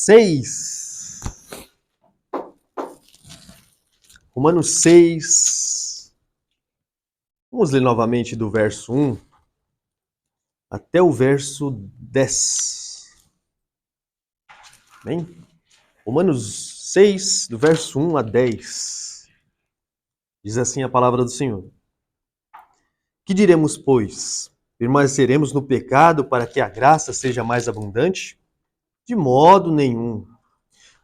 6. Romanos 6. Vamos ler novamente do verso 1 até o verso 10. Bem? Romanos 6, do verso 1 a 10. Diz assim a palavra do Senhor. Que diremos, pois? Permaneceremos no pecado para que a graça seja mais abundante? De modo nenhum.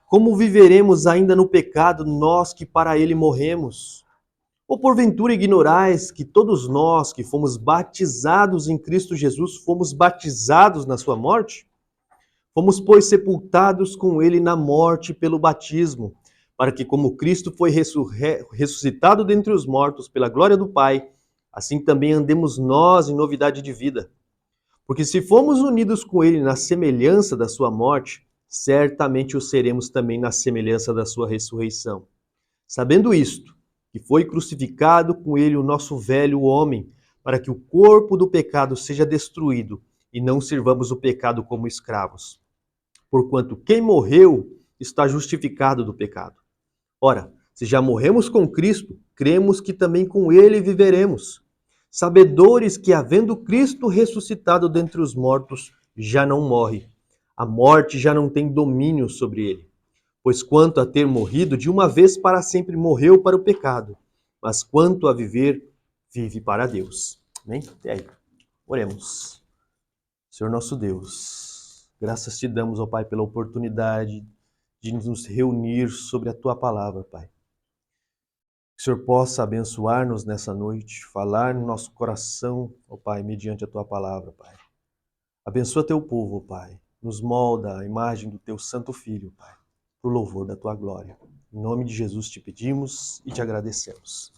Como viveremos ainda no pecado, nós que para ele morremos? Ou porventura ignorais que todos nós que fomos batizados em Cristo Jesus fomos batizados na sua morte? Fomos, pois, sepultados com ele na morte pelo batismo, para que, como Cristo foi ressuscitado dentre os mortos pela glória do Pai, assim também andemos nós em novidade de vida. Porque se fomos unidos com ele na semelhança da sua morte, certamente o seremos também na semelhança da sua ressurreição. Sabendo isto, que foi crucificado com ele o nosso velho homem, para que o corpo do pecado seja destruído e não sirvamos o pecado como escravos. Porquanto quem morreu está justificado do pecado. Ora, se já morremos com Cristo, cremos que também com ele viveremos. Sabedores que, havendo Cristo ressuscitado dentre os mortos, já não morre. A morte já não tem domínio sobre ele. Pois quanto a ter morrido, de uma vez para sempre morreu para o pecado. Mas quanto a viver, vive para Deus. Amém? E aí? Oremos. Senhor nosso Deus, graças te damos, ó Pai, pela oportunidade de nos reunir sobre a Tua palavra, Pai. Que o Senhor possa abençoar-nos nessa noite, falar no nosso coração, ó Pai, mediante a Tua palavra, Pai. Abençoa Teu povo, ó Pai. Nos molda a imagem do Teu Santo Filho, Pai, para o louvor da Tua glória. Em nome de Jesus te pedimos e te agradecemos.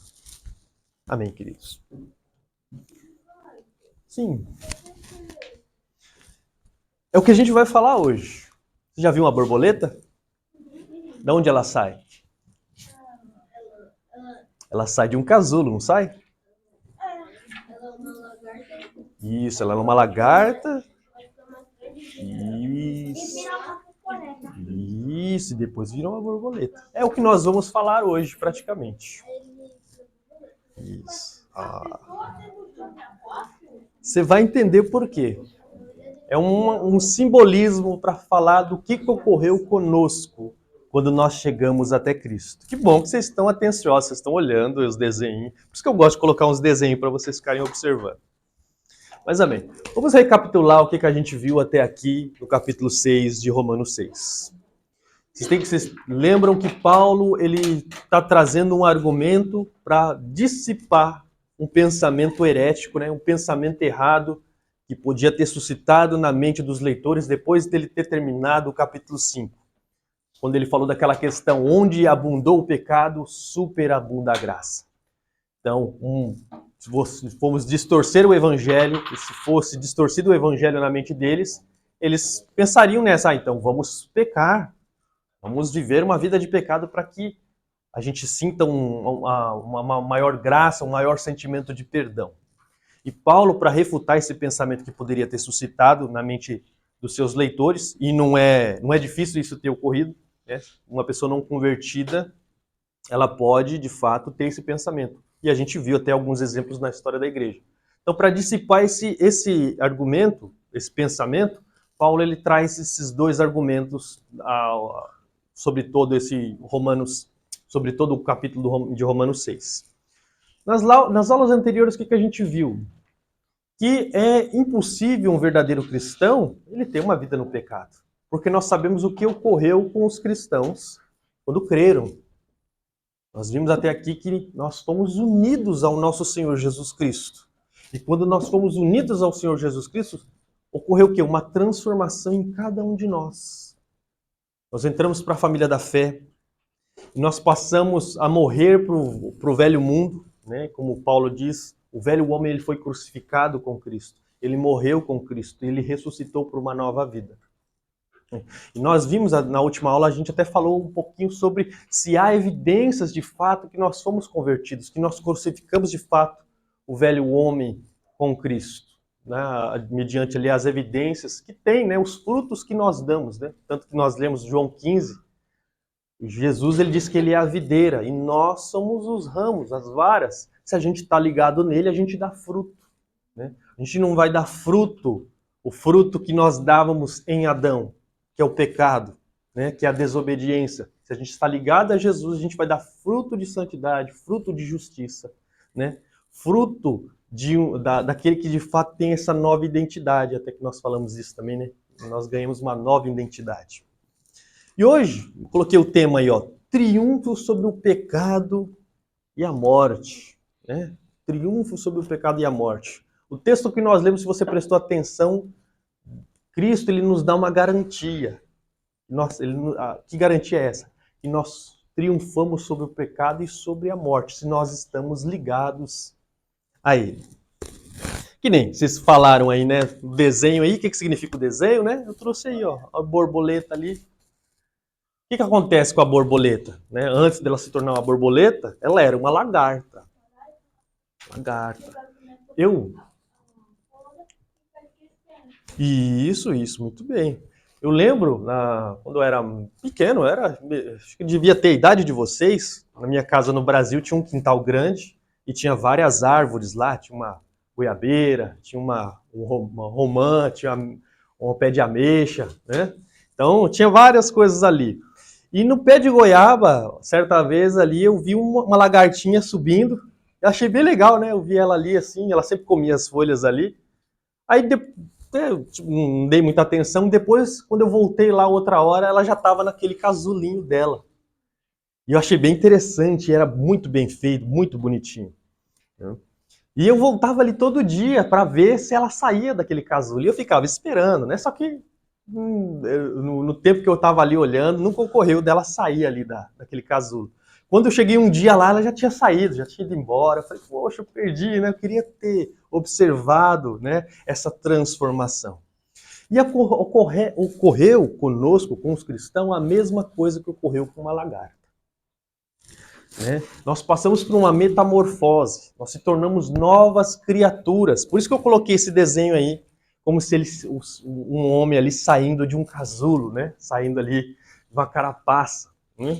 Amém, queridos. Sim. É o que a gente vai falar hoje. Você já viu uma borboleta? De onde ela sai? Ela sai de um casulo, não sai? Ela é uma lagarta. Isso, ela é uma lagarta. Isso, e depois vira uma borboleta. É o que nós vamos falar hoje, praticamente. Isso. Você vai entender por quê. É um simbolismo para falar do que ocorreu conosco quando nós chegamos até Cristo. Que bom que vocês estão atenciosos, vocês estão olhando os desenhos. Por isso que eu gosto de colocar uns desenhos para vocês ficarem observando. Mas amém. Vamos recapitular o que a gente viu até aqui no capítulo 6 de Romanos 6. Vocês lembram que Paulo ele está trazendo um argumento para dissipar um pensamento herético, né? Um pensamento errado que podia ter suscitado na mente dos leitores depois dele ter terminado o capítulo 5. Quando ele falou daquela questão, onde abundou o pecado, superabunda a graça. Então, se formos distorcer o evangelho, e se fosse distorcido o evangelho na mente deles, eles pensariam nessa, então vamos pecar, vamos viver uma vida de pecado para que a gente sinta uma maior graça, um maior sentimento de perdão. E Paulo, para refutar esse pensamento que poderia ter suscitado na mente dos seus leitores, e não é difícil isso ter ocorrido, né? Uma pessoa não convertida, ela pode, de fato, ter esse pensamento. E a gente viu até alguns exemplos na história da igreja. Então, para dissipar esse argumento, esse pensamento, Paulo ele traz esses dois argumentos sobre todo esse Romanos, sobre todo o capítulo de Romanos 6. Nas aulas anteriores, o que a gente viu? Que é impossível um verdadeiro cristão ele ter uma vida no pecado. Porque nós sabemos o que ocorreu com os cristãos quando creram. Nós vimos até aqui que nós fomos unidos ao nosso Senhor Jesus Cristo. E quando nós fomos unidos ao Senhor Jesus Cristo, ocorreu o quê? Uma transformação em cada um de nós. Nós entramos para a família da fé, e nós passamos a morrer para o velho mundo, né? Como Paulo diz, o velho homem ele foi crucificado com Cristo, ele morreu com Cristo, ele ressuscitou para uma nova vida. E nós vimos na última aula, a gente até falou um pouquinho sobre se há evidências de fato que nós fomos convertidos, que nós crucificamos de fato o velho homem com Cristo. né, mediante ali as evidências que tem, né, os frutos que nós damos, né? Tanto que nós lemos João 15, Jesus ele diz que ele é a videira e nós somos os ramos, as varas. Se a gente está ligado nele, a gente dá fruto, né? A gente não vai dar fruto, o fruto que nós dávamos em Adão, que é o pecado, né, que é a desobediência. Se a gente está ligado a Jesus, a gente vai dar fruto de santidade, fruto de justiça, né? Fruto daquele que de fato tem essa nova identidade, até que nós falamos isso também, né? Nós ganhamos uma nova identidade. E hoje, eu coloquei o tema aí, ó, triunfo sobre o pecado e a morte, né? Triunfo sobre o pecado e a morte. O texto que nós lemos, se você prestou atenção, Cristo ele nos dá uma garantia. Que garantia é essa? Que nós triunfamos sobre o pecado e sobre a morte, se nós estamos ligados a Ele. Que nem vocês falaram aí, né? O desenho aí, o que significa o desenho, né? Eu trouxe aí, ó, a borboleta ali. O que acontece com a borboleta? Né? Antes dela se tornar uma borboleta, ela era uma lagarta. Lagarta. Isso, muito bem. Eu lembro, quando eu era pequeno, acho que devia ter a idade de vocês. Na minha casa no Brasil tinha um quintal grande e tinha várias árvores lá. Tinha uma goiabeira, tinha uma romã, tinha um pé de ameixa, né? Então tinha várias coisas ali. E no pé de goiaba, certa vez ali, eu vi uma lagartinha subindo. Eu achei bem legal, né? Eu vi ela ali assim, ela sempre comia as folhas ali. Aí eu não dei muita atenção. Depois, quando eu voltei lá outra hora, ela já estava naquele casulinho dela. E eu achei bem interessante, era muito bem feito, muito bonitinho. E eu voltava ali todo dia para ver se ela saía daquele casulo. E eu ficava esperando, né? Só que no tempo que eu estava ali olhando, nunca ocorreu dela sair ali daquele casulo. Quando eu cheguei um dia lá, ela já tinha saído, já tinha ido embora. Eu falei, poxa, eu perdi, né? Eu queria ter observado, né, essa transformação. E ocorreu conosco, com os cristãos, a mesma coisa que ocorreu com uma lagarta. Né? Nós passamos por uma metamorfose, nós se tornamos novas criaturas. Por isso que eu coloquei esse desenho aí, como se um homem ali saindo de um casulo, né? Saindo ali de uma carapaça. Né?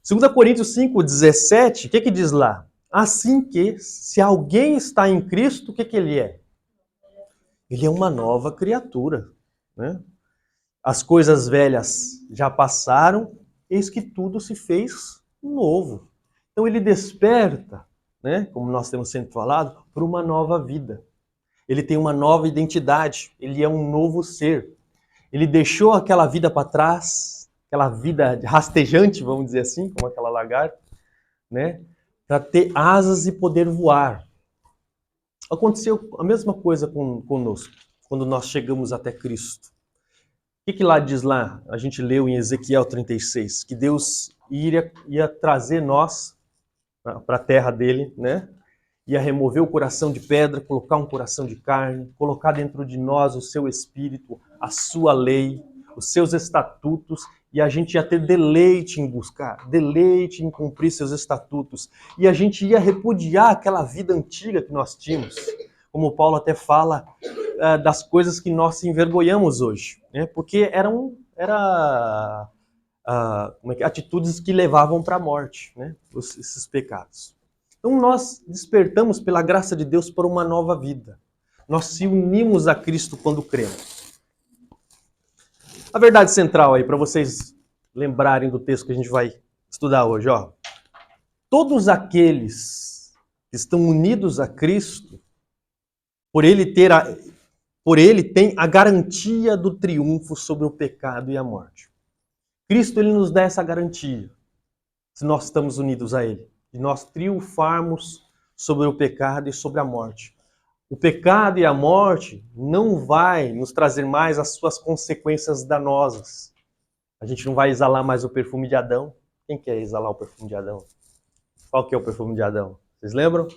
2 Coríntios 5:17, o que diz lá? Assim que, se alguém está em Cristo, o que ele é? Ele é uma nova criatura. Né? As coisas velhas já passaram, eis que tudo se fez novo. Então ele desperta, né, como nós temos sempre falado, para uma nova vida. Ele tem uma nova identidade, ele é um novo ser. Ele deixou aquela vida para trás, aquela vida rastejante, vamos dizer assim, como aquela lagarta, né, para ter asas e poder voar. Aconteceu a mesma coisa conosco, quando nós chegamos até Cristo. O que lá diz lá? A gente leu em Ezequiel 36, que Deus ia trazer nós para a terra dele, né? Ia remover o coração de pedra, colocar um coração de carne, colocar dentro de nós o seu espírito, a sua lei, os seus estatutos, e a gente ia ter deleite em buscar, deleite em cumprir seus estatutos. E a gente ia repudiar aquela vida antiga que nós tínhamos. Como Paulo até fala, das coisas que nós se envergonhamos hoje, né? Porque eram atitudes que levavam para a morte, né? Esses pecados. Então nós despertamos pela graça de Deus para uma nova vida. Nós se unimos a Cristo quando cremos. A verdade central aí, para vocês lembrarem do texto que a gente vai estudar hoje, ó. Todos aqueles que estão unidos a Cristo, por ele tem a garantia do triunfo sobre o pecado e a morte. Cristo ele nos dá essa garantia, se nós estamos unidos a Ele, de nós triunfarmos sobre o pecado e sobre a morte. O pecado e a morte não vai nos trazer mais as suas consequências danosas. A gente não vai exalar mais o perfume de Adão. Quem quer exalar o perfume de Adão? Qual que é o perfume de Adão? Vocês lembram?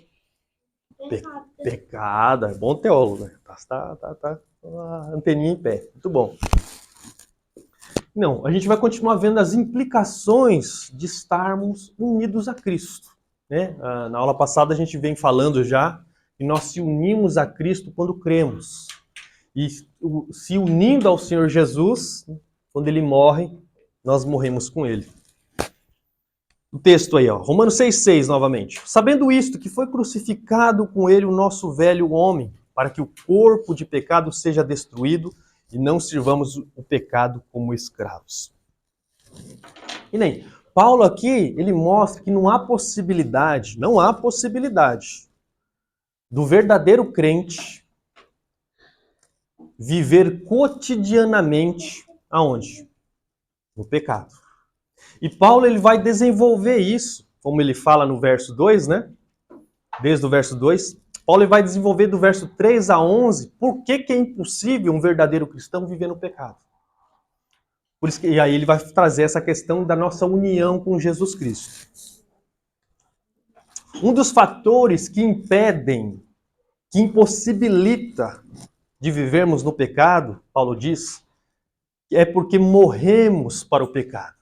Pecado. É bom teólogo, né? Tá a anteninha em pé. Muito bom. Não, a gente vai continuar vendo as implicações de estarmos unidos a Cristo. Né? Na aula passada a gente vem falando já e nós se unimos a Cristo quando cremos. E se unindo ao Senhor Jesus, quando ele morre, nós morremos com ele. O texto aí, ó, Romanos 6,6 novamente. Sabendo isto, que foi crucificado com ele o nosso velho homem, para que o corpo de pecado seja destruído e não sirvamos o pecado como escravos. E nem Paulo aqui, ele mostra que não há possibilidade do verdadeiro crente viver cotidianamente aonde? No pecado. E Paulo ele vai desenvolver isso, como ele fala no verso 2, né? Desde o verso 2. Paulo ele vai desenvolver do verso 3 a 11 por que é impossível um verdadeiro cristão viver no pecado. Por isso que, e aí ele vai trazer essa questão da nossa união com Jesus Cristo. Um dos fatores que impedem, que impossibilita de vivermos no pecado, Paulo diz, é porque morremos para o pecado.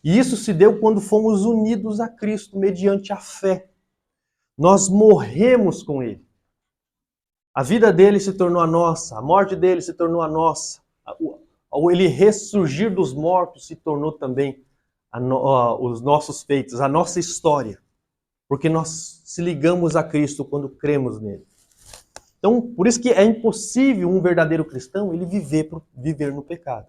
E isso se deu quando fomos unidos a Cristo mediante a fé. Nós morremos com Ele. A vida dele se tornou a nossa, a morte dele se tornou a nossa. Ele ressurgir dos mortos se tornou também os nossos feitos, a nossa história. Porque nós se ligamos a Cristo quando cremos nele. Então, por isso que é impossível um verdadeiro cristão ele viver no pecado.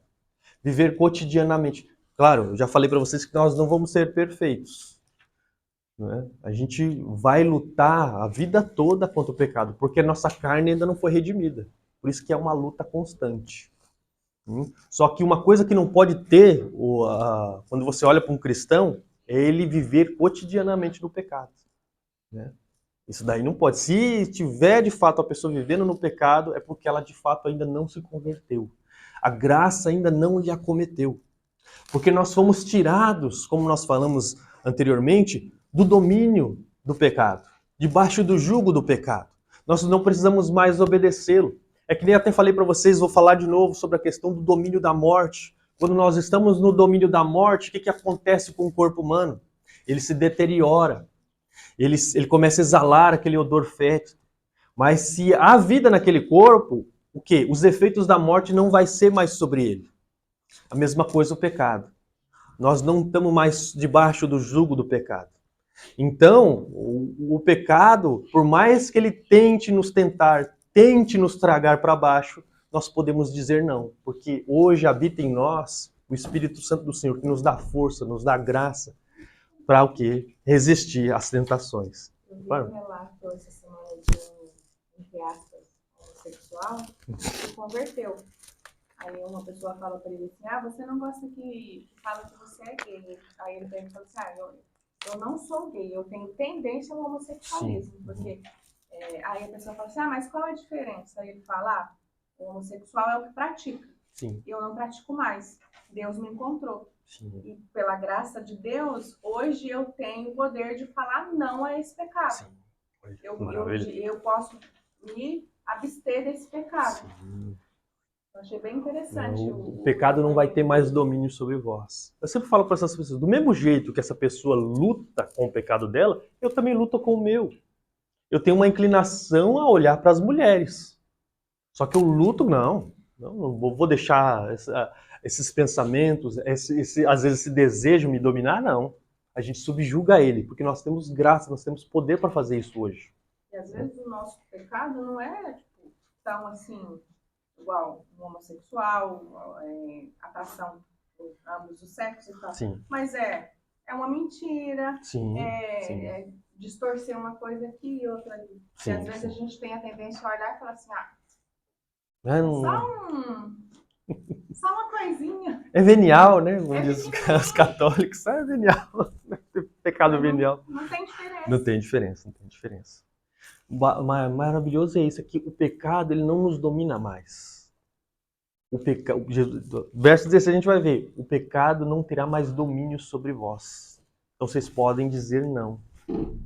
Viver cotidianamente. Claro, eu já falei para vocês que nós não vamos ser perfeitos. Né? A gente vai lutar a vida toda contra o pecado, porque a nossa carne ainda não foi redimida. Por isso que é uma luta constante. Só que uma coisa que não pode ter, quando você olha para um cristão, é ele viver cotidianamente no pecado. Né? Isso daí não pode. Se tiver de fato a pessoa vivendo no pecado, é porque ela de fato ainda não se converteu. A graça ainda não lhe acometeu. Porque nós fomos tirados, como nós falamos anteriormente, do domínio do pecado, debaixo do jugo do pecado. Nós não precisamos mais obedecê-lo. É que nem até falei para vocês, vou falar de novo sobre a questão do domínio da morte. Quando nós estamos no domínio da morte, o que acontece com o corpo humano? Ele se deteriora. Ele começa a exalar aquele odor fétido. Mas se há vida naquele corpo, o quê? Os efeitos da morte não vai ser mais sobre ele. A mesma coisa o pecado. Nós não estamos mais debaixo do jugo do pecado. Então, o pecado, por mais que ele tente nos tentar, tente nos tragar para baixo, nós podemos dizer não. Porque hoje habita em nós o Espírito Santo do Senhor, que nos dá força, nos dá graça para o quê? Resistir às tentações. Eu vi um relato essa semana de um, entre aspas, homossexual que converteu. Aí uma pessoa fala pra ele assim, você não gosta que fala que você é gay. Aí ele pega e fala assim, eu não sou gay, eu tenho tendência ao homossexualismo. Sim. Porque aí a pessoa fala assim, mas qual é a diferença? Aí ele fala, o homossexual é o que pratica. Sim. Eu não pratico mais. Deus me encontrou. Sim. E pela graça de Deus, hoje eu tenho o poder de falar não a esse pecado. Sim. Eu posso me abster desse pecado. Sim. Eu achei bem interessante. O pecado não vai ter mais domínio sobre vós. Eu sempre falo para essas pessoas, do mesmo jeito que essa pessoa luta com o pecado dela, eu também luto com o meu. Eu tenho uma inclinação a olhar para as mulheres. Só que eu luto, não vou deixar esses pensamentos, às vezes esse desejo me dominar, não. A gente subjuga ele, porque nós temos graça, nós temos poder para fazer isso hoje. E às vezes o nosso pecado não é tão assim, igual um homossexual, atração por ambos os sexos e tal. Sim. Mas é uma mentira, sim. Distorcer uma coisa aqui e outra ali. Sim, e às vezes a gente tem a tendência a olhar e falar assim, só uma coisinha. É venial, né? Os católicos, é venial. Pecado venial. Não tem diferença. Não tem diferença. Maravilhoso é isso, é que o pecado ele não nos domina mais. Verso 16 a gente vai ver, o pecado não terá mais domínio sobre vós. Então vocês podem dizer não.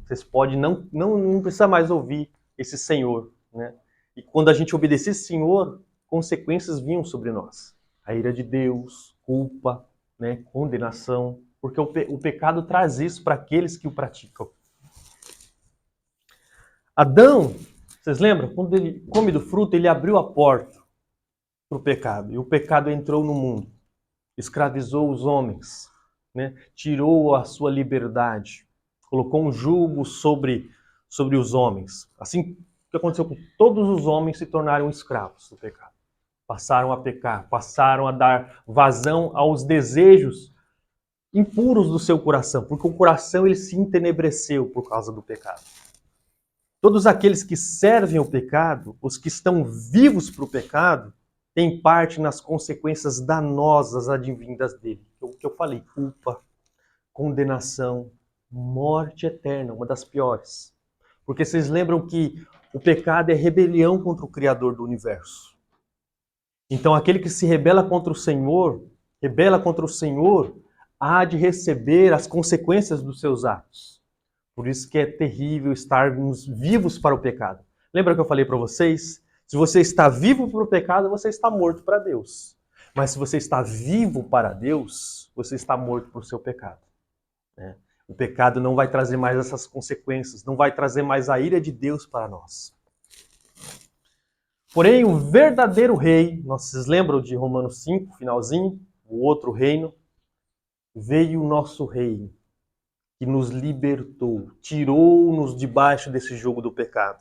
Vocês podem não precisa mais ouvir esse Senhor, né? E quando a gente obedecia esse Senhor, consequências vinham sobre nós. A ira de Deus, culpa, né? Condenação, porque o pecado traz isso para aqueles que o praticam. Adão, vocês lembram? Quando ele come do fruto, ele abriu a porta para o pecado. E o pecado entrou no mundo. Escravizou os homens, né? Tirou a sua liberdade. Colocou um jugo sobre os homens. Assim que aconteceu com todos os homens se tornaram escravos do pecado. Passaram a pecar, passaram a dar vazão aos desejos impuros do seu coração, porque o coração ele se entenebreceu por causa do pecado. Todos aqueles que servem ao pecado, os que estão vivos para o pecado, têm parte nas consequências danosas advindas dele. O que eu falei, culpa, condenação, morte eterna, uma das piores. Porque vocês lembram que o pecado é rebelião contra o Criador do universo. Então aquele que se rebela contra o Senhor, há de receber as consequências dos seus atos. Por isso que é terrível estarmos vivos para o pecado. Lembra que eu falei para vocês? Se você está vivo para o pecado, você está morto para Deus. Mas se você está vivo para Deus, você está morto para o seu pecado. O pecado não vai trazer mais essas consequências, não vai trazer mais a ira de Deus para nós. Porém, o verdadeiro rei, vocês lembram de Romanos 5, finalzinho? O outro reino. Veio o nosso rei, que nos libertou, tirou-nos debaixo desse jugo do pecado.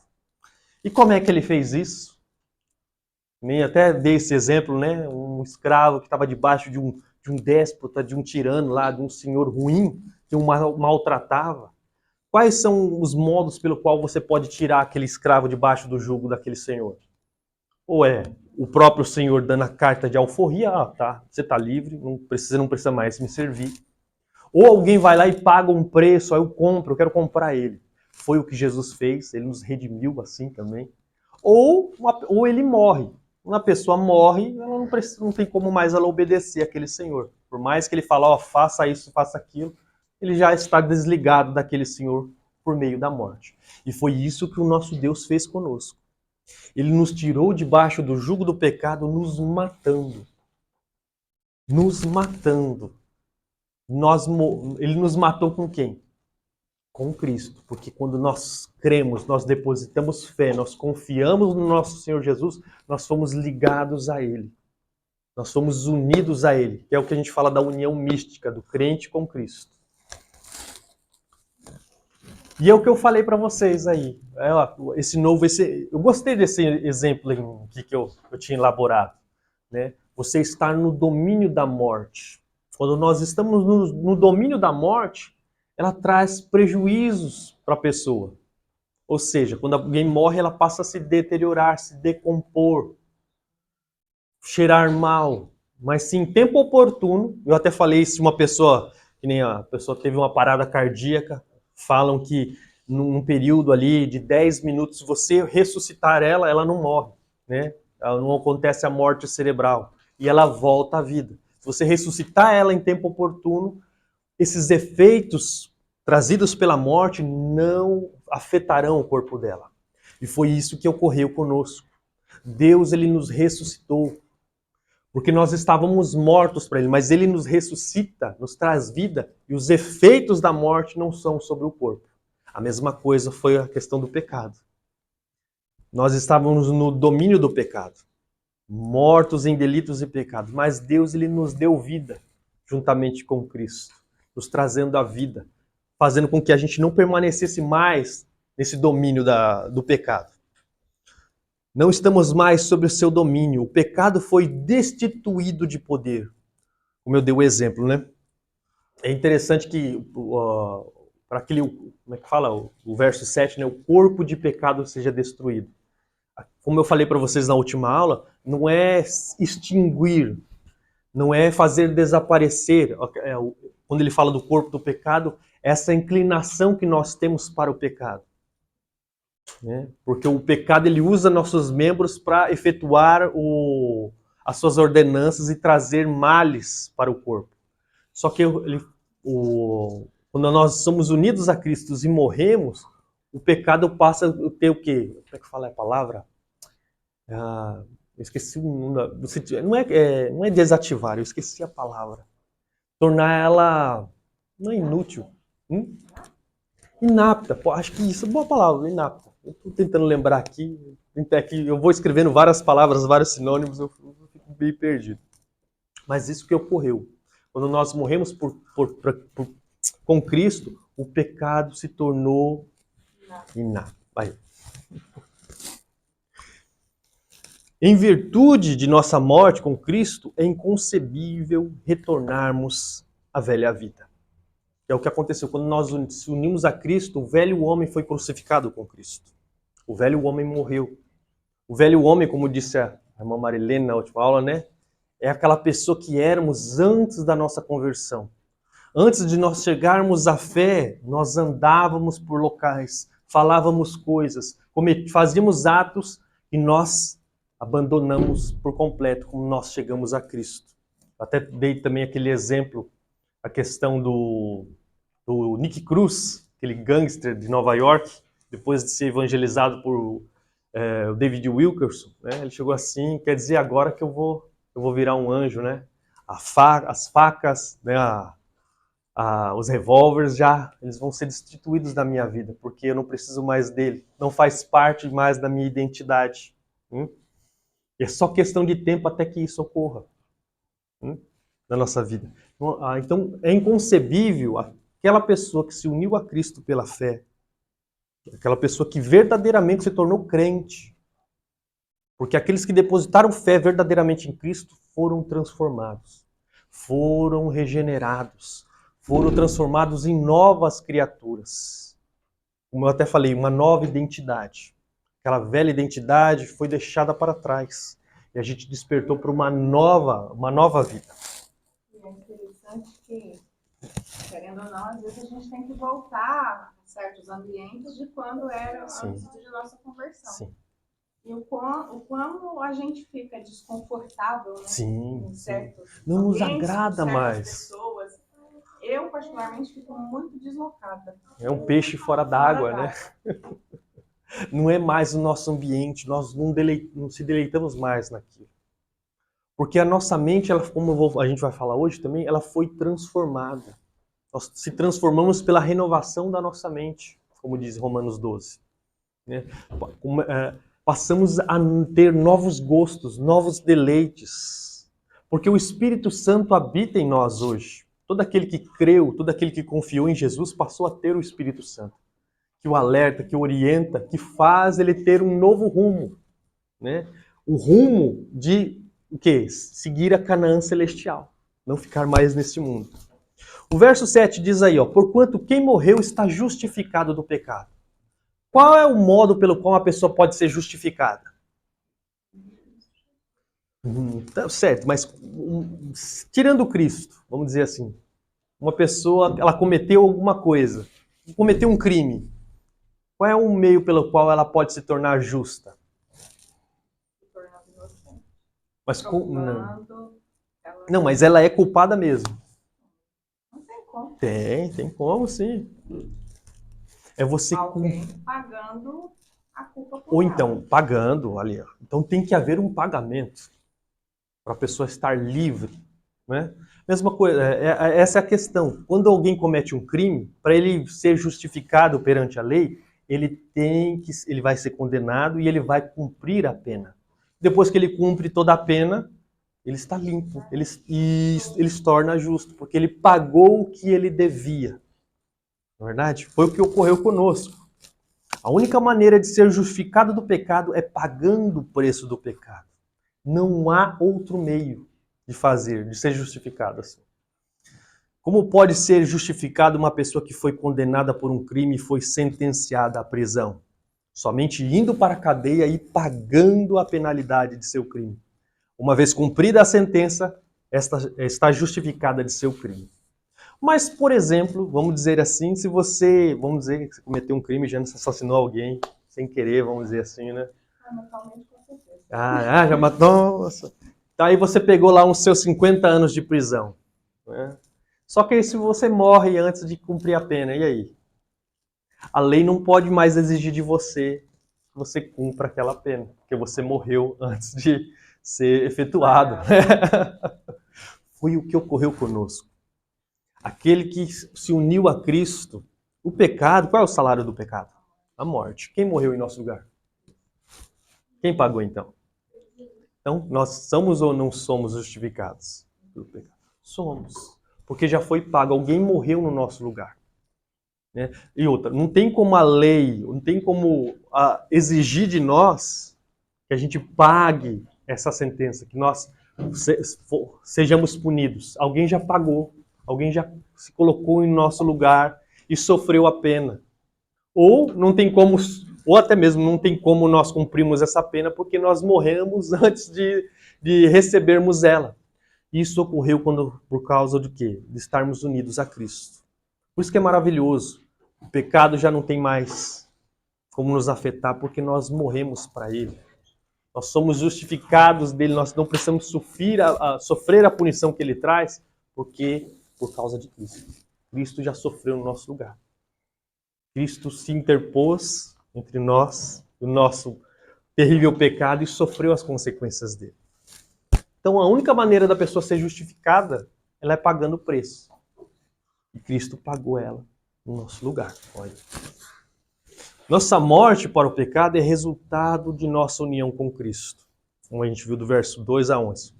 E como é que ele fez isso? Nem até dei esse exemplo, né? Um escravo que estava debaixo de um déspota, de um tirano lá, de um senhor ruim, que o maltratava. Quais são os modos pelo qual você pode tirar aquele escravo debaixo do jugo daquele senhor? Ou é o próprio senhor dando a carta de alforria, tá, você está livre, não precisa mais me servir. Ou alguém vai lá e paga um preço, aí eu quero comprar ele. Foi o que Jesus fez, ele nos redimiu assim também. Ou ele morre. Quando a pessoa morre, ela não tem como mais ela obedecer àquele senhor. Por mais que ele fale, faça isso, faça aquilo, ele já está desligado daquele senhor por meio da morte. E foi isso que o nosso Deus fez conosco. Ele nos tirou debaixo do jugo do pecado, nos matando. Nos matando. Ele nos matou com quem? Com Cristo. Porque quando nós cremos, nós depositamos fé, nós confiamos no nosso Senhor Jesus, nós fomos ligados a Ele. Nós fomos unidos a Ele, que é o que a gente fala da união mística, do crente com Cristo. E é o que eu falei para vocês aí. Eu gostei desse exemplo aqui que eu tinha elaborado. Né? Você estar no domínio da morte. Quando nós estamos no domínio da morte, ela traz prejuízos para a pessoa. Ou seja, quando alguém morre, ela passa a se deteriorar, se decompor, cheirar mal. Mas se em tempo oportuno, eu até falei se uma pessoa, que nem a pessoa teve uma parada cardíaca, falam que num período ali de 10 minutos, se você ressuscitar ela não morre, né? Não acontece a morte cerebral e ela volta à vida. Se você ressuscitar ela em tempo oportuno, esses efeitos trazidos pela morte não afetarão o corpo dela. E foi isso que ocorreu conosco. Deus, ele nos ressuscitou. Porque nós estávamos mortos para ele, mas ele nos ressuscita, nos traz vida, e os efeitos da morte não são sobre o corpo. A mesma coisa foi a questão do pecado. Nós estávamos no domínio do pecado, mortos em delitos e pecados, mas Deus, ele nos deu vida juntamente com Cristo, nos trazendo a vida, fazendo com que a gente não permanecesse mais nesse domínio do pecado. Não estamos mais sob o seu domínio. O pecado foi destituído de poder. Como eu dei o exemplo, né? É interessante que, para aquele, como é que fala? O verso 7, né? O corpo de pecado seja destruído. Como eu falei para vocês na última aula, não é extinguir, não é fazer desaparecer. Quando ele fala do corpo do pecado, essa inclinação que nós temos para o pecado. Né? Porque o pecado ele usa nossos membros para efetuar as suas ordenanças e trazer males para o corpo. Só que quando nós somos unidos a Cristo e morremos, o pecado passa a ter o quê? Como é que fala a palavra? Eu esqueci o nome. Não é desativar, eu esqueci a palavra. Tornar ela não é inútil. Inapta. Acho que isso é boa palavra, inapta. Estou tentando lembrar aqui, eu vou escrevendo várias palavras, vários sinônimos, eu fico bem perdido. Mas isso que ocorreu. Quando nós morremos com Cristo, o pecado se tornou inábil. Em virtude de nossa morte com Cristo, é inconcebível retornarmos à velha vida. É o que aconteceu. Quando nós nos unimos a Cristo, o velho homem foi crucificado com Cristo. O velho homem morreu. O velho homem, como disse a irmã Marilene na última aula, né? É aquela pessoa que éramos antes da nossa conversão. Antes de nós chegarmos à fé, nós andávamos por locais, falávamos coisas, fazíamos atos e nós abandonamos por completo como nós chegamos a Cristo. Até dei também aquele exemplo, a questão do Nick Cruz, aquele gangster de Nova York, depois de ser evangelizado por o David Wilkerson, né? Ele chegou assim, quer dizer agora que eu vou virar um anjo, né? As facas, né? Os revólveres eles vão ser destituídos da minha vida, porque eu não preciso mais dele, não faz parte mais da minha identidade. E é só questão de tempo até que isso ocorra na nossa vida. Então, é inconcebível aquela pessoa que se uniu a Cristo pela fé, aquela pessoa que verdadeiramente se tornou crente, porque aqueles que depositaram fé verdadeiramente em Cristo foram transformados, foram regenerados, foram transformados em novas criaturas. Como eu até falei, uma nova identidade. Aquela velha identidade foi deixada para trás. E a gente despertou para uma nova vida. E é interessante que, querendo ou não, às vezes a gente tem que voltar a certos ambientes de quando era antes de nossa conversão. Sim. E o quão a gente fica desconfortável, né? Sim. Em certos não nos ambientes, agrada com certas mais. pessoas. Eu, particularmente, fico muito deslocada. É um peixe fora d'água, né? Não é mais o nosso ambiente, nós não se deleitamos mais naquilo. Porque a nossa mente, como a gente vai falar hoje também, ela foi transformada. Nós se transformamos pela renovação da nossa mente, como diz Romanos 12. Né? Passamos a ter novos gostos, novos deleites. Porque o Espírito Santo habita em nós hoje. Todo aquele que creu, todo aquele que confiou em Jesus passou a ter o Espírito Santo. Que o alerta, que o orienta, que faz ele ter um novo rumo. Né? O rumo de o quê? Seguir a Canaã celestial. Não ficar mais neste mundo. O verso 7 diz aí, porquanto quem morreu está justificado do pecado. Qual é o modo pelo qual uma pessoa pode ser justificada? Tá certo, mas tirando Cristo, vamos dizer assim, uma pessoa, ela cometeu alguma coisa, cometeu um crime. Qual é o meio pelo qual ela pode se tornar justa? Se tornando inocente. Mas Ela... Não, mas ela é culpada mesmo. Não tem como. Tem como sim. É você alguém pagando a culpa por ou ela. então pagando ali. Então tem que haver um pagamento para a pessoa estar livre, né? Mesma coisa, essa é a questão. Quando alguém comete um crime, para ele ser justificado perante a lei, ele vai ser condenado e ele vai cumprir a pena. Depois que ele cumpre toda a pena, ele está limpo, ele se torna justo, porque ele pagou o que ele devia. Não é verdade? Foi o que ocorreu conosco. A única maneira de ser justificado do pecado é pagando o preço do pecado. Não há outro meio de ser justificado assim. Como pode ser justificada uma pessoa que foi condenada por um crime e foi sentenciada à prisão? Somente indo para a cadeia e pagando a penalidade de seu crime. Uma vez cumprida a sentença, esta está justificada de seu crime. Mas, por exemplo, vamos dizer assim, se você cometeu um crime, já assassinou alguém, sem querer, vamos dizer assim, né? Mentalmente, com certeza. Já matou, nossa. Tá, aí você pegou lá uns seus 50 anos de prisão. Né? Só que aí se você morre antes de cumprir a pena, e aí? A lei não pode mais exigir de você que você cumpra aquela pena, porque você morreu antes de ser efetuado. Foi o que ocorreu conosco. Aquele que se uniu a Cristo, o pecado, qual é o salário do pecado? A morte. Quem morreu em nosso lugar? Quem pagou então? Então, nós somos ou não somos justificados pelo pecado? Somos. Porque já foi pago. Alguém morreu no nosso lugar. Né? E outra, não tem como a lei, não tem como exigir de nós que a gente pague essa sentença, que nós sejamos punidos. Alguém já pagou. Alguém já se colocou em nosso lugar e sofreu a pena. Ou não tem como, ou até mesmo não tem como nós cumprirmos essa pena porque nós morremos antes de recebermos ela. Isso ocorreu por causa de quê? De estarmos unidos a Cristo. Por isso que é maravilhoso. O pecado já não tem mais como nos afetar porque nós morremos para Ele. Nós somos justificados dele, nós não precisamos sofrer a punição que Ele traz por causa de Cristo. Cristo já sofreu no nosso lugar. Cristo se interpôs entre nós, o nosso terrível pecado, e sofreu as consequências dele. Então, a única maneira da pessoa ser justificada, ela é pagando o preço. E Cristo pagou ela no nosso lugar. Olha. Nossa morte para o pecado é resultado de nossa união com Cristo. Como a gente viu do verso 2 a 11.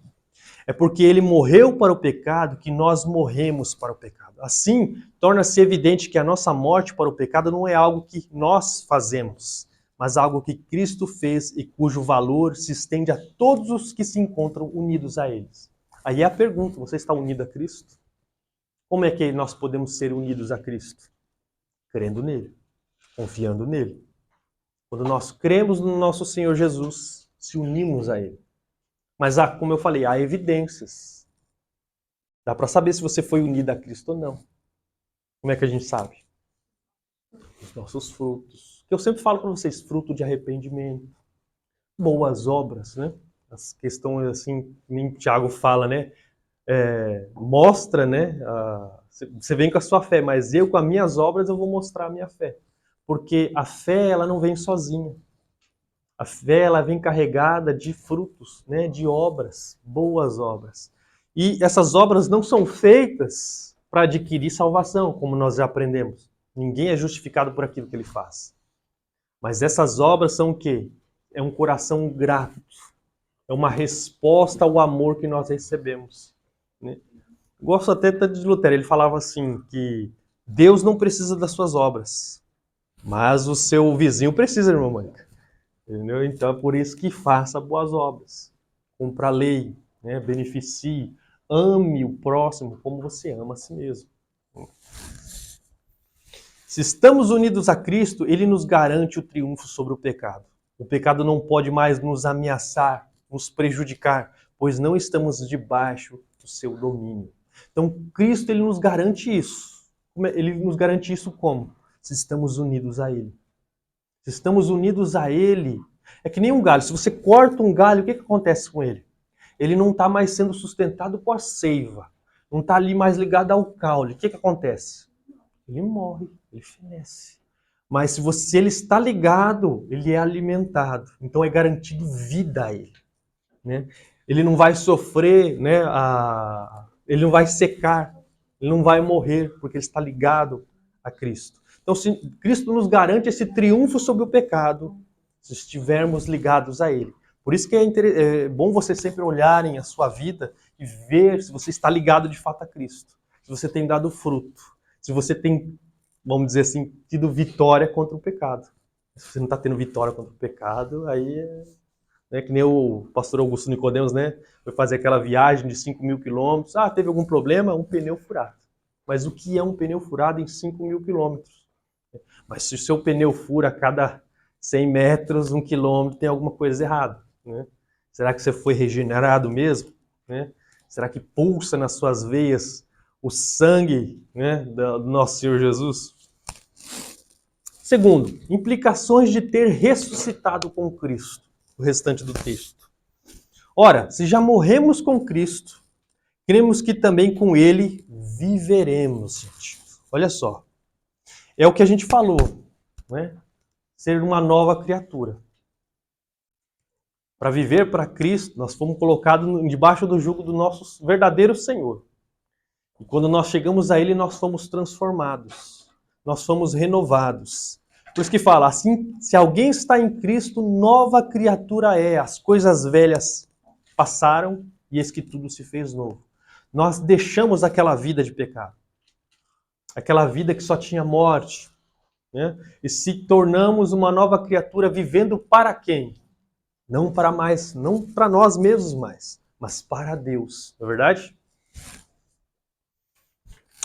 É porque ele morreu para o pecado que nós morremos para o pecado. Assim, torna-se evidente que a nossa morte para o pecado não é algo que nós fazemos, mas algo que Cristo fez e cujo valor se estende a todos os que se encontram unidos a eles. Aí é a pergunta, você está unido a Cristo? Como é que nós podemos ser unidos a Cristo? Crendo nele, confiando nele. Quando nós cremos no nosso Senhor Jesus, se unimos a ele. Mas, como eu falei, há evidências. Dá para saber se você foi unido a Cristo ou não. Como é que a gente sabe? Os nossos frutos. Que eu sempre falo para vocês, fruto de arrependimento. Boas obras, né? As questões assim, nem Tiago fala, né? Mostra, né? Você vem com a sua fé, mas eu com as minhas obras eu vou mostrar a minha fé. Porque a fé, ela não vem sozinha. A fé, ela vem carregada de frutos, né, de obras, boas obras. E essas obras não são feitas para adquirir salvação, como nós já aprendemos. Ninguém é justificado por aquilo que ele faz. Mas essas obras são o quê? É um coração grato. É uma resposta ao amor que nós recebemos. Né? Gosto até de Lutero, ele falava assim, que Deus não precisa das suas obras, mas o seu vizinho precisa, irmã Mônica. Entendeu? Então é por isso que faça boas obras. Cumpra a lei, né? Beneficie, ame o próximo como você ama a si mesmo. Se estamos unidos a Cristo, Ele nos garante o triunfo sobre o pecado. O pecado não pode mais nos ameaçar, nos prejudicar, pois não estamos debaixo do seu domínio. Então Cristo, Ele nos garante isso. Ele nos garante isso como? Se estamos unidos a Ele. Se estamos unidos a Ele, é que nem um galho. Se você corta um galho, o que acontece com ele? Ele não está mais sendo sustentado com a seiva. Não está ali mais ligado ao caule. O que acontece? Ele morre, ele fenece. Mas se ele está ligado, ele é alimentado. Então é garantido vida a ele. Né? Ele não vai sofrer, né, ele não vai secar, ele não vai morrer, porque ele está ligado a Cristo. Então, Cristo nos garante esse triunfo sobre o pecado, se estivermos ligados a Ele. Por isso que é bom você sempre olharem a sua vida e ver se você está ligado de fato a Cristo. Se você tem dado fruto. Se você tem, vamos dizer assim, tido vitória contra o pecado. Se você não está tendo vitória contra o pecado, aí é que nem o pastor Augusto Nicodemos, né? Foi fazer aquela viagem de 5.000 quilômetros. Teve algum problema? Um pneu furado. Mas o que é um pneu furado em 5.000 quilômetros? Mas se o seu pneu fura a cada 100 metros, 1 quilômetro, tem alguma coisa errada. Né? Será que você foi regenerado mesmo? Né? Será que pulsa nas suas veias o sangue, né, do nosso Senhor Jesus? Segundo, implicações de ter ressuscitado com Cristo. O restante do texto. Ora, se já morremos com Cristo, cremos que também com Ele viveremos, gente. Olha só. É o que a gente falou, né? Ser uma nova criatura. Para viver para Cristo, nós fomos colocados debaixo do jugo do nosso verdadeiro Senhor. E quando nós chegamos a Ele, nós fomos transformados. Nós fomos renovados. Por isso que fala, assim, se alguém está em Cristo, nova criatura é. As coisas velhas passaram e eis que tudo se fez novo. Nós deixamos aquela vida de pecado. Aquela vida que só tinha morte. Né? E se tornamos uma nova criatura vivendo para quem? Não para mais, não para nós mesmos mais, mas para Deus. Não é verdade?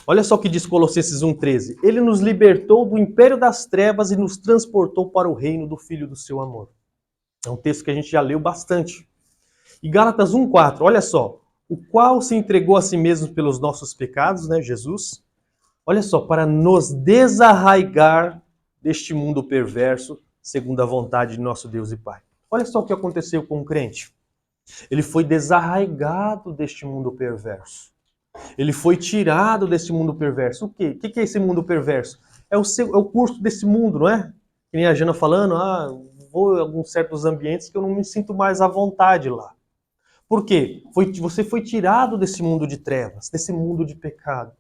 Olha só o que diz Colossenses 1,13. Ele nos libertou do império das trevas e nos transportou para o reino do Filho do seu amor. É um texto que a gente já leu bastante. E Gálatas 1,4, olha só. O qual se entregou a si mesmo pelos nossos pecados, né, Jesus? Olha só, para nos desarraigar deste mundo perverso, segundo a vontade de nosso Deus e Pai. Olha só o que aconteceu com o crente. Ele foi desarraigado deste mundo perverso. Ele foi tirado desse mundo perverso. O quê? O que é esse mundo perverso? É o curso desse mundo, não é? Que nem a Jana falando, vou em alguns certos ambientes que eu não me sinto mais à vontade lá. Por quê? Você foi tirado desse mundo de trevas, desse mundo de pecado.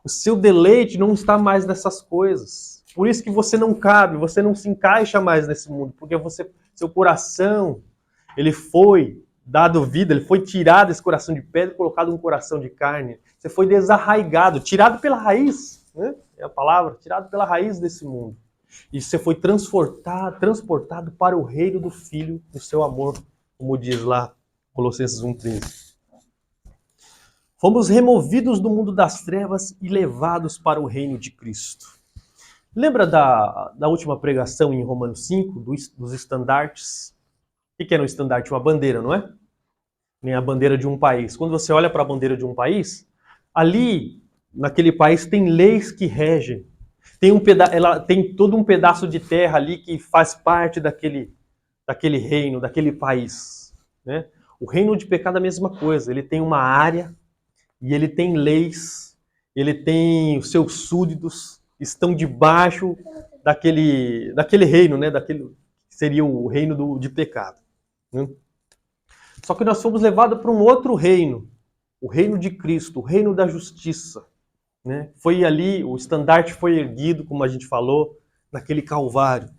O seu deleite não está mais nessas coisas. Por isso que você não cabe, você não se encaixa mais nesse mundo, porque seu coração, ele foi dado vida, ele foi tirado desse coração de pedra e colocado um coração de carne. Você foi desarraigado, tirado pela raiz, né? É a palavra, tirado pela raiz desse mundo. E você foi transportado para o reino do Filho do seu amor, como diz lá Colossenses 1,13. Fomos removidos do mundo das trevas e levados para o reino de Cristo. Lembra da última pregação em Romanos 5, dos estandartes? O que era um estandarte? Uma bandeira, não é? Nem a bandeira de um país. Quando você olha para a bandeira de um país, ali, naquele país, tem leis que regem. Ela tem todo um pedaço de terra ali que faz parte daquele reino, daquele país. Né? O reino de pecado é a mesma coisa. Ele tem uma área e ele tem leis, ele tem os seus súditos, estão debaixo daquele reino, né? Daquele que seria o reino de pecado. Né? Só que nós fomos levados para um outro reino, o reino de Cristo, o reino da justiça. Né? Foi ali, o estandarte foi erguido, como a gente falou, naquele Calvário.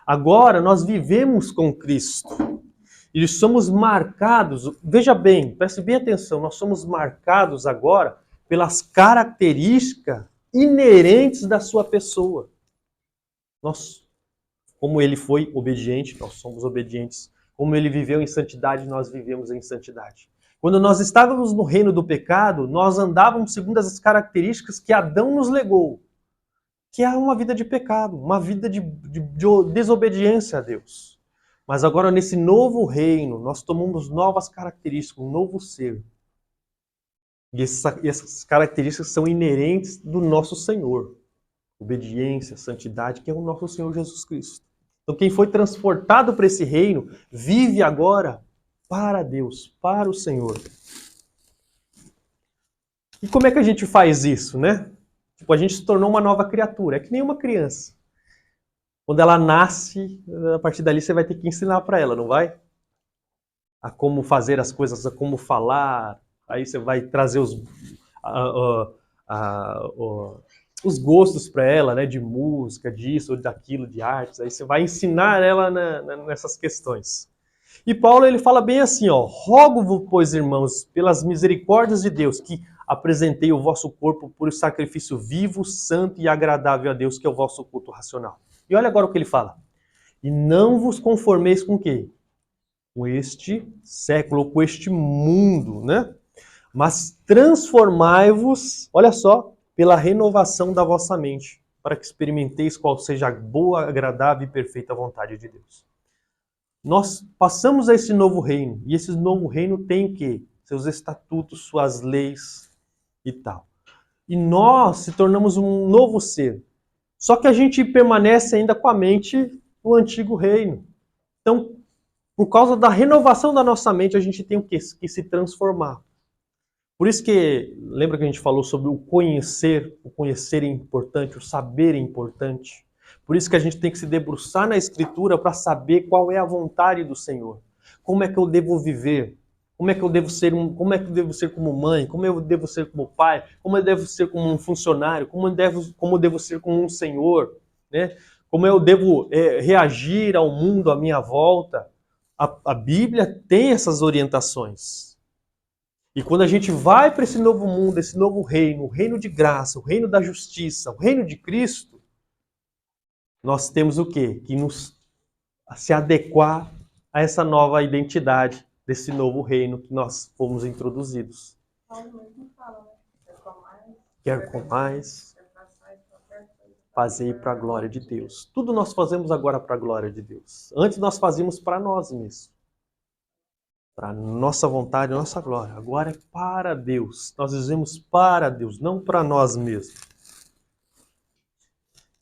Agora nós vivemos com Cristo. E somos marcados, veja bem, preste bem atenção, nós somos marcados agora pelas características inerentes da sua pessoa. Nós, como ele foi obediente, nós somos obedientes. Como ele viveu em santidade, nós vivemos em santidade. Quando nós estávamos no reino do pecado, nós andávamos segundo as características que Adão nos legou, que é uma vida de pecado, uma vida de desobediência a Deus. Mas agora, nesse novo reino, nós tomamos novas características, um novo ser. E essas características são inerentes do nosso Senhor. Obediência, santidade, que é o nosso Senhor Jesus Cristo. Então, quem foi transportado para esse reino, vive agora para Deus, para o Senhor. E como é que a gente faz isso, né? Tipo, a gente se tornou uma nova criatura. É que nem uma criança. Quando ela nasce, a partir dali você vai ter que ensinar para ela, não vai? A como fazer as coisas, a como falar. Aí você vai trazer os gostos para ela, né? De música, disso ou daquilo, de artes. Aí você vai ensinar ela nessas questões. E Paulo ele fala bem assim, ó, rogo-vos, pois, irmãos, pelas misericórdias de Deus, que apresentei o vosso corpo por sacrifício vivo, santo e agradável a Deus, que é o vosso culto racional. E olha agora o que ele fala. E não vos conformeis com o quê? Com este século, com este mundo, né? Mas transformai-vos, olha só, pela renovação da vossa mente, para que experimenteis qual seja a boa, agradável e perfeita vontade de Deus. Nós passamos a esse novo reino, e esse novo reino tem o quê? Seus estatutos, suas leis e tal. E nós se tornamos um novo ser. Só que a gente permanece ainda com a mente do antigo reino. Então, por causa da renovação da nossa mente, a gente tem o quê? Que se transformar. Por isso que, lembra que a gente falou sobre o conhecer é importante, o saber é importante. Por isso que a gente tem que se debruçar na Escritura para saber qual é a vontade do Senhor. Como é que eu devo viver? Como é que eu devo ser como mãe? Como eu devo ser como pai? Como eu devo ser como um funcionário? Como eu devo ser como um senhor? Né? como eu devo reagir ao mundo à minha volta. A Bíblia tem essas orientações. E quando a gente vai para esse novo mundo, esse novo reino, o reino de graça, o reino da justiça, o reino de Cristo, nós temos o quê? Que nos se adequar a essa nova identidade desse novo reino que nós fomos introduzidos. Paulo mesmo fala, né? Quer com mais, fazei para a glória de Deus. Tudo nós fazemos agora para a glória de Deus. Antes nós fazíamos para nós mesmos. Para nossa vontade, nossa glória. Agora é para Deus. Nós dizemos para Deus, não para nós mesmos.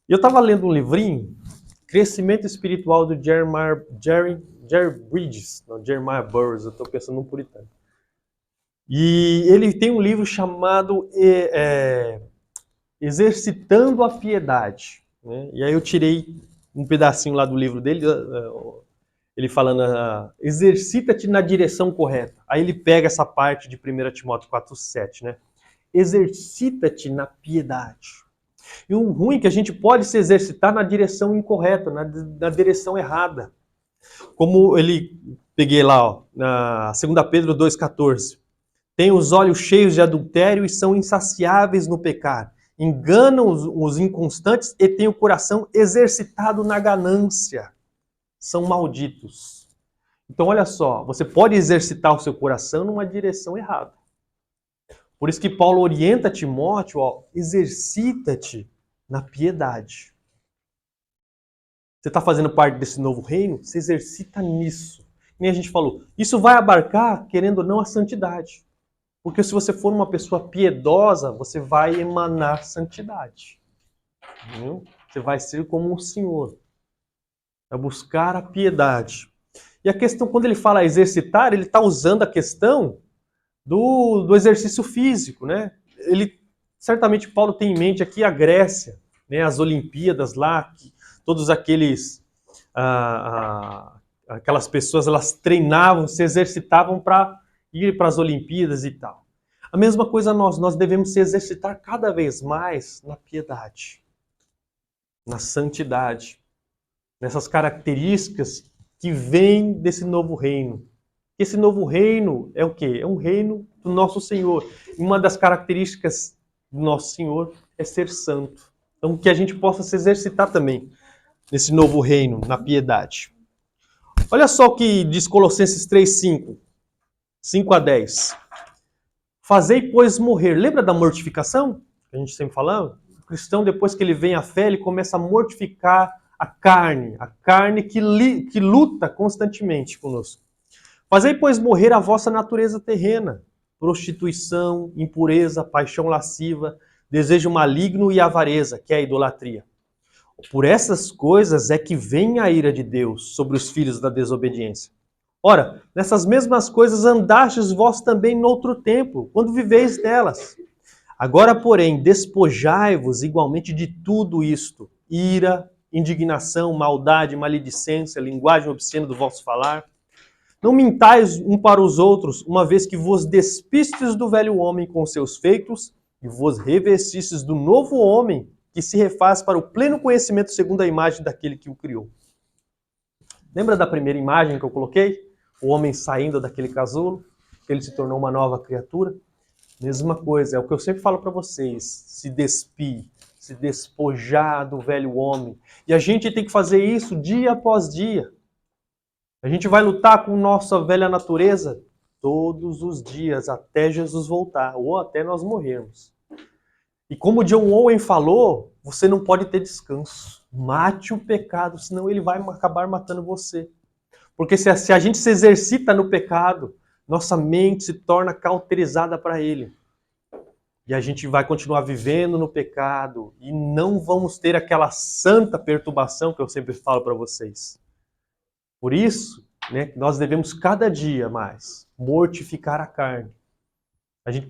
E eu estava lendo um livrinho, Crescimento Espiritual do Jerry Bridges. Não, Jeremiah Burroughs, eu estou pensando num puritano. E ele tem um livro chamado Exercitando a Piedade. Né? E aí eu tirei um pedacinho lá do livro dele, ele falando, exercita-te na direção correta. Aí ele pega essa parte de 1 Timóteo 4,7, né? Exercita-te na piedade. E o ruim é que a gente pode se exercitar na direção incorreta, na direção errada. Como peguei lá, ó, na 2 Pedro 2,14. Tem os olhos cheios de adultério e são insaciáveis no pecado. Enganam os inconstantes e têm o coração exercitado na ganância. São malditos. Então, olha só, você pode exercitar o seu coração numa direção errada. Por isso que Paulo orienta Timóteo, ó, exercita-te na piedade. Você está fazendo parte desse novo reino? Se exercita nisso. Nem a gente falou. Isso vai abarcar, querendo ou não, a santidade. Porque se você for uma pessoa piedosa, você vai emanar santidade. Entendeu? Você vai ser como o Senhor. Vai buscar a piedade. E a questão, quando ele fala exercitar, ele está usando a questão do exercício físico, né? Certamente Paulo tem em mente aqui a Grécia, né? As Olimpíadas lá, todos aquelas pessoas, elas treinavam, se exercitavam para ir para as Olimpíadas e tal. A mesma coisa nós devemos se exercitar cada vez mais na piedade, na santidade, nessas características que vêm desse novo reino. Esse novo reino é o quê? É um reino do nosso Senhor. Uma das características do nosso Senhor é ser santo. Então, que a gente possa se exercitar também nesse novo reino, na piedade. Olha só o que diz Colossenses 3:5, 5 a 10. Fazei, pois, morrer. Lembra da mortificação? Que a gente sempre falava? O cristão, depois que ele vem à fé, ele começa a mortificar a carne que luta constantemente conosco. Fazei, pois, morrer a vossa natureza terrena, prostituição, impureza, paixão lasciva, desejo maligno e avareza, que é a idolatria. Por essas coisas é que vem a ira de Deus sobre os filhos da desobediência. Ora, nessas mesmas coisas andastes vós também noutro tempo, quando viveis nelas. Agora, porém, despojai-vos igualmente de tudo isto: ira, indignação, maldade, maledicência, linguagem obscena do vosso falar. Não mintais um para os outros, uma vez que vos despistes do velho homem com seus feitos e vos revestistes do novo homem, que se refaz para o pleno conhecimento segundo a imagem daquele que o criou. Lembra da primeira imagem que eu coloquei? O homem saindo daquele casulo, que ele se tornou uma nova criatura? Mesma coisa, é o que eu sempre falo para vocês, se despir, se despojar do velho homem. E a gente tem que fazer isso dia após dia. A gente vai lutar com nossa velha natureza todos os dias, até Jesus voltar, ou até nós morrermos. E como John Owen falou, você não pode ter descanso. Mate o pecado, senão ele vai acabar matando você. Porque se a gente se exercita no pecado, nossa mente se torna cauterizada para ele. E a gente vai continuar vivendo no pecado e não vamos ter aquela santa perturbação que eu sempre falo para vocês. Por isso, né, nós devemos cada dia mais mortificar a carne.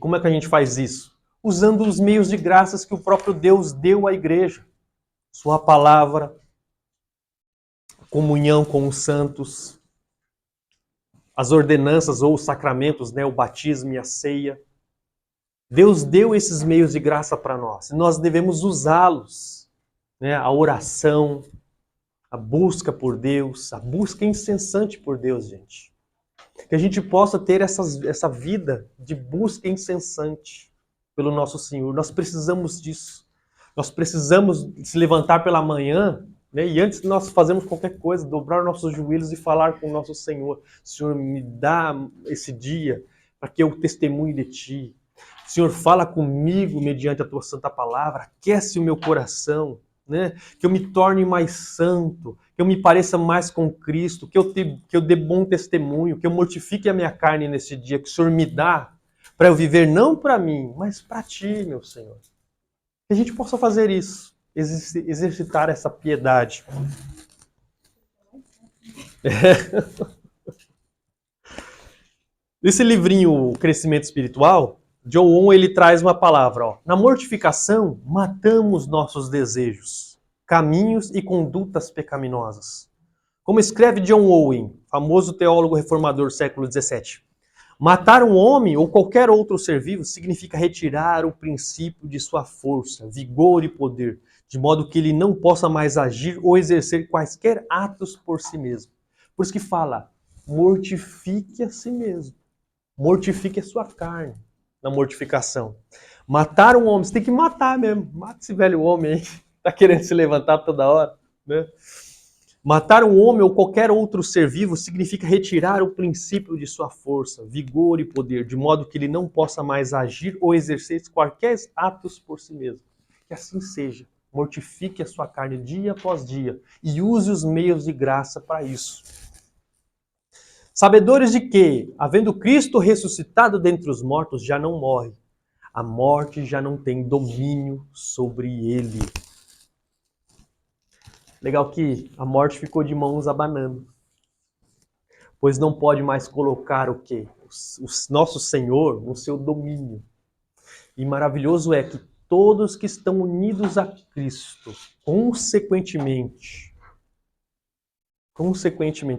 Como é que a gente faz isso? Usando os meios de graças que o próprio Deus deu à igreja. Sua palavra, comunhão com os santos, as ordenanças ou os sacramentos, né, o batismo e a ceia. Deus deu esses meios de graça para nós. E nós devemos usá-los. Né, a oração, a busca por Deus, a busca incessante por Deus, gente. Que a gente possa ter essa vida de busca incessante pelo nosso Senhor. Nós precisamos disso. Nós precisamos se levantar pela manhã, né? E antes de nós fazermos qualquer coisa, dobrar nossos joelhos e falar com o nosso Senhor. Senhor, me dá esse dia para que eu testemunhe de Ti. Senhor, fala comigo mediante a Tua santa palavra. Aquece o meu coração. Né? Que eu me torne mais santo, que eu me pareça mais com Cristo, que eu dê bom testemunho, que eu mortifique a minha carne nesse dia, que o Senhor me dá para eu viver não para mim, mas para Ti, meu Senhor. Que a gente possa fazer isso, exercitar essa piedade. Nesse livrinho, O Crescimento Espiritual, John Owen, ele traz uma palavra, ó. Na mortificação, matamos nossos desejos, caminhos e condutas pecaminosas. Como escreve John Owen, famoso teólogo reformador do século XVII, matar um homem ou qualquer outro ser vivo significa retirar o princípio de sua força, vigor e poder, de modo que ele não possa mais agir ou exercer quaisquer atos por si mesmo. Por isso que fala, mortifique a si mesmo. Mortifique a sua carne na mortificação. Matar um homem, você tem que matar mesmo. Mata esse velho homem aí, tá querendo se levantar toda hora, né? Matar um homem ou qualquer outro ser vivo significa retirar o princípio de sua força, vigor e poder, de modo que ele não possa mais agir ou exercer quaisquer atos por si mesmo. Que assim seja. Mortifique a sua carne dia após dia e use os meios de graça para isso. Sabedores de que, havendo Cristo ressuscitado dentre os mortos, já não morre. A morte já não tem domínio sobre ele. Legal que a morte ficou de mãos abanando. Pois não pode mais colocar o quê? O nosso Senhor no seu domínio. E maravilhoso é que todos que estão unidos a Cristo, consequentemente,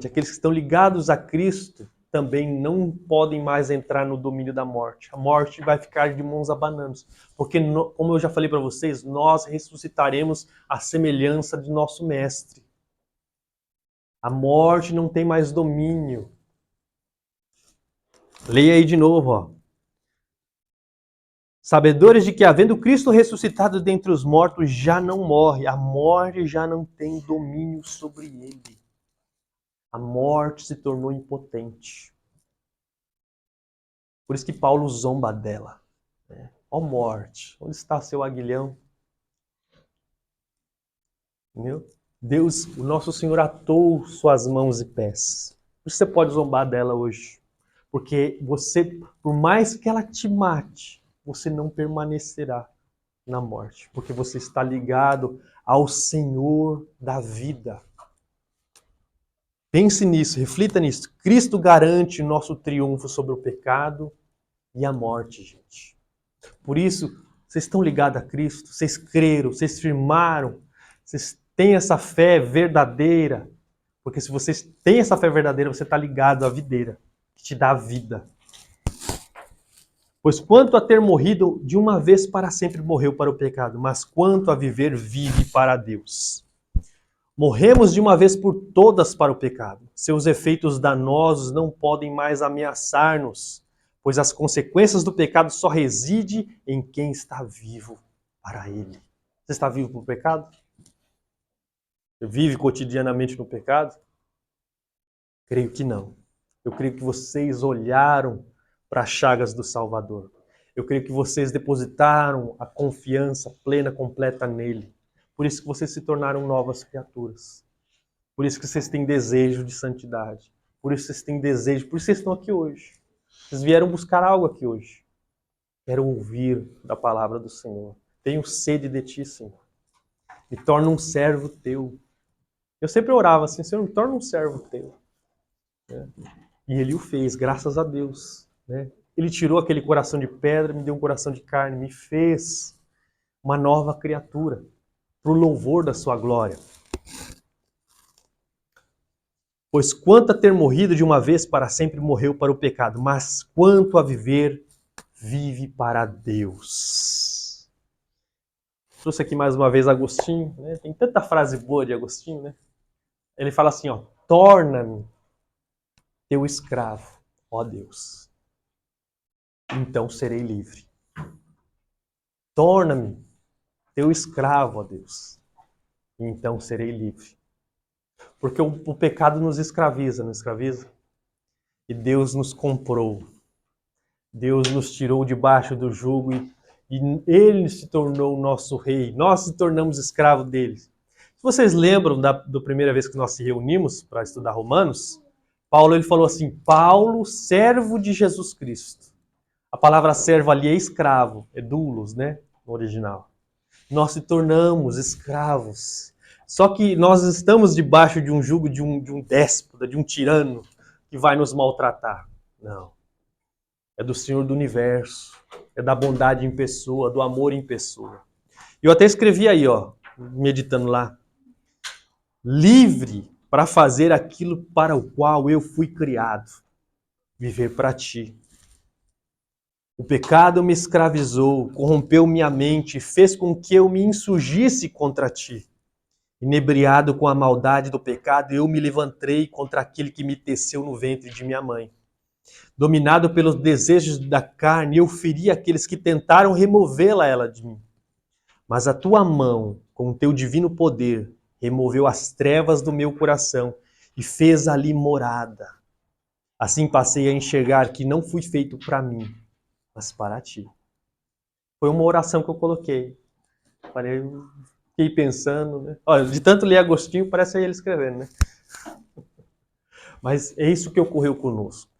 aqueles que estão ligados a Cristo também não podem mais entrar no domínio da morte. A morte vai ficar de mãos abanando. Porque, como eu já falei para vocês, nós ressuscitaremos à semelhança de nosso Mestre. A morte não tem mais domínio. Leia aí de novo, ó. Sabedores de que, havendo Cristo ressuscitado dentre os mortos, já não morre. A morte já não tem domínio sobre ele. A morte se tornou impotente. Por isso que Paulo zomba dela. Ó morte, onde está seu aguilhão? Entendeu? Deus, o nosso Senhor, atou suas mãos e pés. Por isso você pode zombar dela hoje. Porque você, por mais que ela te mate, você não permanecerá na morte. Porque você está ligado ao Senhor da vida. Pense nisso, reflita nisso. Cristo garante o nosso triunfo sobre o pecado e a morte, gente. Por isso, vocês estão ligados a Cristo, vocês creram, vocês firmaram, vocês têm essa fé verdadeira. Porque se vocês têm essa fé verdadeira, você está ligado à videira, que te dá a vida. Pois quanto a ter morrido, de uma vez para sempre morreu para o pecado, mas quanto a viver, vive para Deus. Morremos de uma vez por todas para o pecado. Seus efeitos danosos não podem mais ameaçar-nos, pois as consequências do pecado só residem em quem está vivo para ele. Você está vivo para o pecado? Você vive cotidianamente no pecado? Creio que não. Eu creio que vocês olharam para as chagas do Salvador. Eu creio que vocês depositaram a confiança plena, completa nele. Por isso que vocês se tornaram novas criaturas. Por isso que vocês têm desejo de santidade. Por isso que vocês têm desejo, por isso que vocês estão aqui hoje. Vocês vieram buscar algo aqui hoje. Quero ouvir da palavra do Senhor. Tenho sede de ti, Senhor. Me torna um servo teu. Eu sempre orava assim, Senhor, me torna um servo teu. E ele o fez, graças a Deus. Ele tirou aquele coração de pedra, me deu um coração de carne, me fez uma nova criatura. Para o louvor da sua glória. Pois quanto a ter morrido de uma vez para sempre morreu para o pecado, mas quanto a viver, vive para Deus. Trouxe aqui mais uma vez Agostinho, né? Tem tanta frase boa de Agostinho, né? Ele fala assim, ó, torna-me teu escravo, ó Deus. Então serei livre. Torna-me teu escravo, ó Deus. Então serei livre. Porque o pecado nos escraviza, não escraviza? E Deus nos comprou. Deus nos tirou debaixo do jugo e Ele se tornou o nosso rei. Nós se tornamos escravos dele. Se vocês lembram da primeira vez que nós se reunimos para estudar Romanos, Paulo ele falou assim, Paulo, servo de Jesus Cristo. A palavra servo ali é escravo, é doulos, né, no original. Nós se tornamos escravos. Só que nós estamos debaixo de um jugo de um déspota, de um tirano que vai nos maltratar. Não. É do Senhor do Universo. É da bondade em pessoa, do amor em pessoa. Eu até escrevi aí, ó, meditando lá. Livre para fazer aquilo para o qual eu fui criado. Viver para ti. O pecado me escravizou, corrompeu minha mente, fez com que eu me insurgisse contra ti. Inebriado com a maldade do pecado, eu me levantei contra aquele que me teceu no ventre de minha mãe. Dominado pelos desejos da carne, eu feri aqueles que tentaram removê-la ela de mim. Mas a tua mão, com o teu divino poder, removeu as trevas do meu coração e fez ali morada. Assim passei a enxergar que não fui feito para mim, mas para ti. Foi uma oração que eu coloquei. Fiquei pensando, né? Olha, de tanto ler Agostinho, parece ele escrevendo, né? Mas é isso que ocorreu conosco.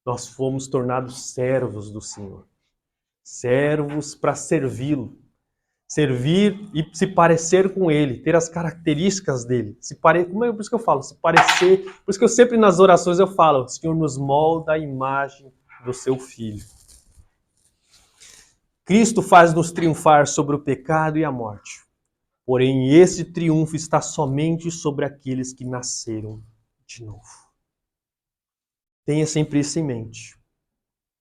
Nós fomos tornados servos do Senhor. Servos para servi-lo. Servir e se parecer com Ele, ter as características dele. Por isso que eu falo, se parecer. Por isso que eu sempre nas orações eu falo, o Senhor nos molda a imagem do seu Filho. Cristo faz-nos triunfar sobre o pecado e a morte. Porém, esse triunfo está somente sobre aqueles que nasceram de novo. Tenha sempre isso em mente.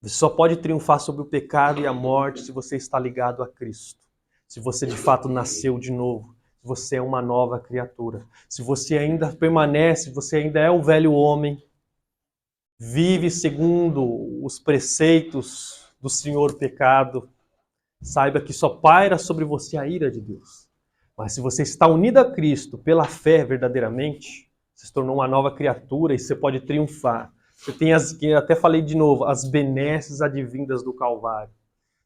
Você só pode triunfar sobre o pecado e a morte se você está ligado a Cristo. Se você de fato nasceu de novo. Se você é uma nova criatura. Se você ainda permanece, você ainda é o velho homem. Vive segundo os preceitos do Senhor pecado. Saiba que só paira sobre você a ira de Deus. Mas se você está unido a Cristo pela fé verdadeiramente, você se tornou uma nova criatura e você pode triunfar. Você tem que até falei de novo, as benesses advindas do Calvário.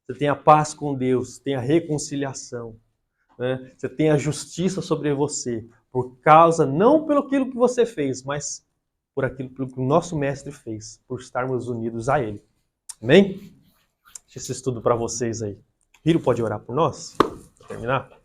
Você tem a paz com Deus, tem a reconciliação. Né? Você tem a justiça sobre você, por causa, não pelo aquilo que você fez, mas por aquilo que o nosso Mestre fez, por estarmos unidos a Ele. Amém? Deixa esse estudo para vocês aí. Hiro pode orar por nós? Para terminar?